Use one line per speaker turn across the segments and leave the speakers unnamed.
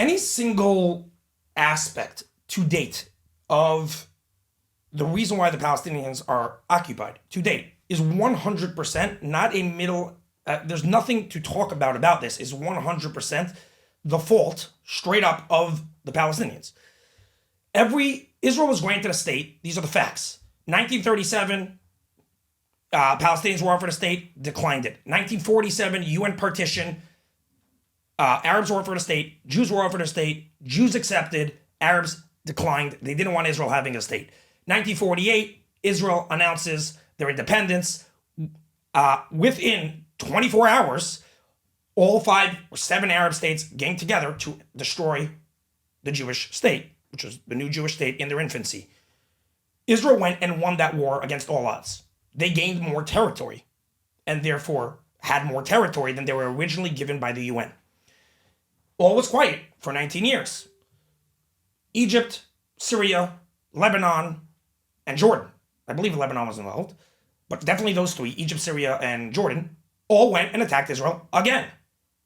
any single aspect to date of the reason why the Palestinians are occupied to date is 100% not a middle. There's nothing to talk about this. Is 100% the fault, straight up, of the Palestinians. Israel was granted a state. These are the facts. 1937, Palestinians were offered a state, declined it. 1947, UN partition. Arabs were offered a state. Jews were offered a state. Jews accepted. Arabs declined. They didn't want Israel having a state. 1948, Israel announces their independence. Within 24 hours, all 5 or 7 Arab states gang together to destroy the Jewish state, which was the new Jewish state in their infancy. Israel went and won that war against all odds. They gained more territory and therefore had more territory than they were originally given by the UN. All was quiet for 19 years. Egypt, Syria, Lebanon, and Jordan. I believe Lebanon was involved, but definitely those 3, Egypt, Syria, and Jordan, all went and attacked Israel again.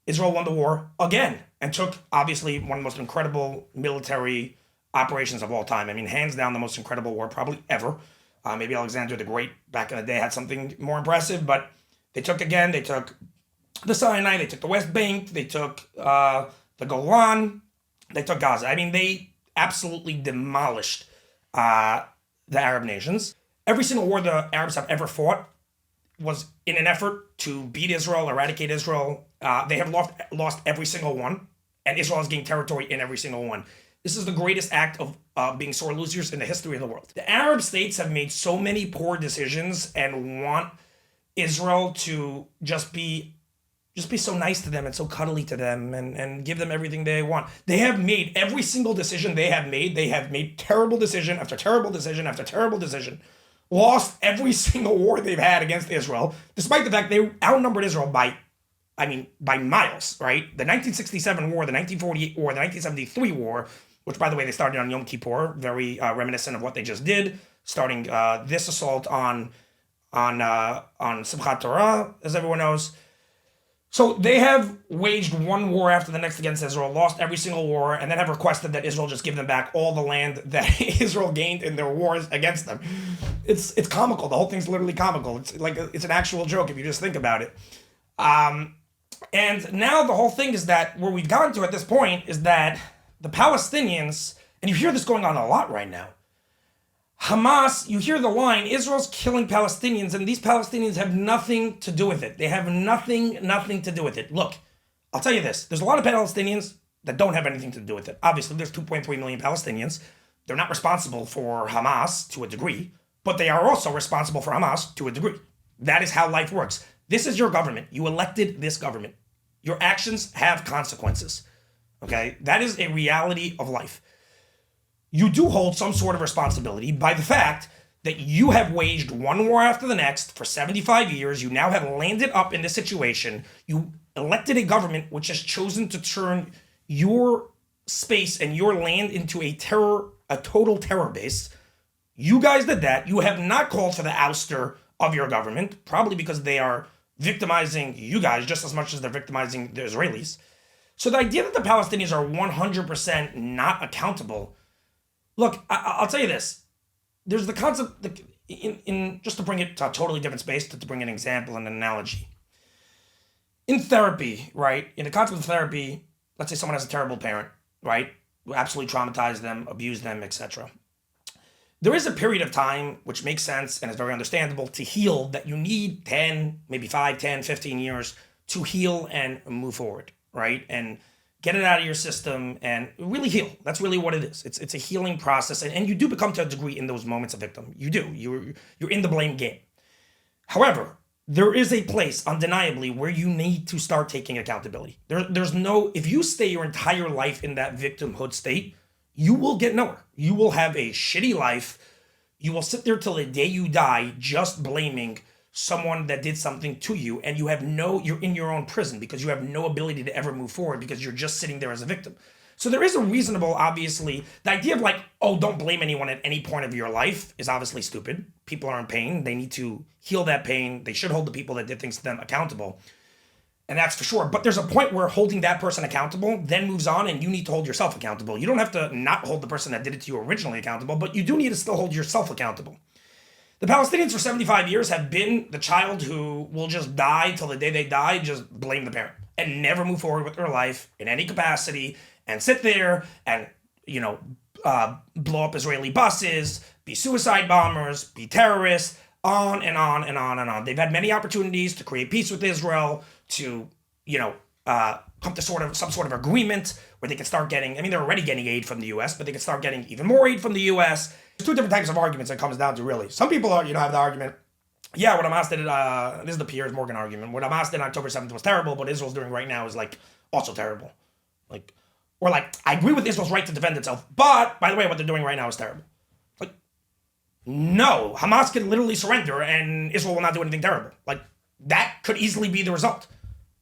Israel won the war again and took, obviously, one of the most incredible military operations of all time. I mean, hands down, the most incredible war probably ever. Maybe Alexander the Great back in the day had something more impressive, but they took the Sinai, they took the West Bank, they took the Golan, they took Gaza. I mean, they absolutely demolished the Arab nations. Every single war the Arabs have ever fought was in an effort to beat Israel, eradicate Israel. They have lost every single one, and Israel has gained territory in every single one. This is the greatest act of being sore losers in the history of the world. The Arab states have made so many poor decisions and want Israel to just be so nice to them and so cuddly to them and give them everything they want. They have made every single decision they have made terrible decision after terrible decision after terrible decision. Lost every single war they've had against Israel, despite the fact they outnumbered Israel by miles, right? The 1967 war, the 1948 war, the 1973 war, which, by the way, they started on Yom Kippur, very reminiscent of what they just did, starting this assault on Simchat Torah, as everyone knows. So they have waged one war after the next against Israel, lost every single war, and then have requested that Israel just give them back all the land that Israel gained in their wars against them. It's comical. The whole thing's literally comical. It's an actual joke if you just think about it. And now the whole thing is that where we've gotten to at this point is that the Palestinians, and you hear this going on a lot right now, Hamas, you hear the line, Israel's killing Palestinians, and these Palestinians have nothing to do with it. They have nothing to do with it. Look, I'll tell you this. There's a lot of Palestinians that don't have anything to do with it. Obviously, there's 2.3 million Palestinians. They're not responsible for Hamas to a degree, but they are also responsible for Hamas to a degree. That is how life works. This is your government. You elected this government. Your actions have consequences. Okay? That is a reality of life. You do hold some sort of responsibility by the fact that you have waged one war after the next for 75 years. You now have landed up in this situation. You elected a government which has chosen to turn your space and your land into a total terror base. You guys did that. You have not called for the ouster of your government, probably because they are victimizing you guys just as much as they're victimizing the Israelis. So the idea that the Palestinians are 100% not accountable. Look, I'll tell you this. There's the concept, in just to bring it to a totally different space, to bring an example and an analogy. In therapy, right? In the concept of therapy, let's say someone has a terrible parent, right? Who absolutely traumatized them, abused them, etc. There is a period of time, which makes sense and is very understandable, to heal that you need 10, maybe 5, 10, 15 years to heal and move forward, right? And get it out of your system and really heal. That's really what it is. It's a healing process. And you do become, to a degree, in those moments, a victim. You do. You're in the blame game. However, there is a place, undeniably, where you need to start taking accountability. If you stay your entire life in that victimhood state, you will get nowhere. You will have a shitty life. You will sit there till the day you die just blaming someone that did something to you, and you're in your own prison because you have no ability to ever move forward because you're just sitting there as a victim. So there is a reasonable, obviously, the idea of don't blame anyone at any point of your life is obviously stupid. People are in pain. They need to heal that pain. They should hold the people that did things to them accountable. And that's for sure. But there's a point where holding that person accountable then moves on, and you need to hold yourself accountable. You don't have to not hold the person that did it to you originally accountable, but you do need to still hold yourself accountable. The Palestinians for 75 years have been the child who will just die till the day they die, just blame the parent, and never move forward with their life in any capacity, and sit there and, blow up Israeli buses, be suicide bombers, be terrorists, on and on and on and on. They've had many opportunities to create peace with Israel, to, come to some sort of agreement where they can start getting, they're already getting aid from the US, but they can start getting even more aid from the US. There's two different types of arguments it comes down to, really. Some people are, have the argument, yeah, what Hamas did, this is the Piers Morgan argument, what Hamas did on October 7th was terrible, but Israel's doing right now is, also terrible. I agree with Israel's right to defend itself, but, by the way, what they're doing right now is terrible. No, Hamas can literally surrender and Israel will not do anything terrible. That could easily be the result.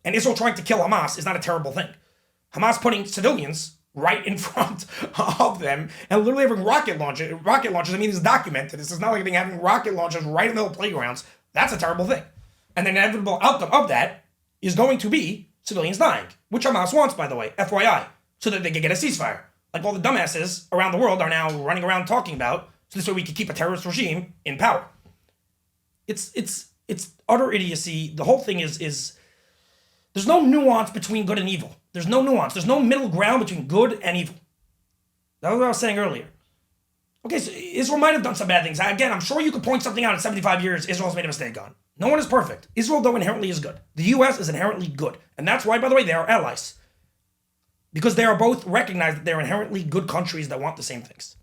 And Israel trying to kill Hamas is not a terrible thing. Hamas putting civilians right in front of them and literally having rocket launchers, it's documented. This is not like having rocket launchers right in the middle of playgrounds. That's a terrible thing. And the inevitable outcome of that is going to be civilians dying, which Hamas wants, by the way, FYI, so that they can get a ceasefire. Like all the dumbasses around the world are now running around talking about, so this way we can keep a terrorist regime in power. It's utter idiocy. The whole thing is there's no nuance between good and evil. There's no nuance. There's no middle ground between good and evil. That was what I was saying earlier. Okay, so Israel might have done some bad things. Again, I'm sure you could point something out in 75 years Israel's made a mistake on. No one is perfect. Israel, though, inherently is good. The U.S. is inherently good. And that's why, by the way, they are allies. Because they are both recognized that they're inherently good countries that want the same things.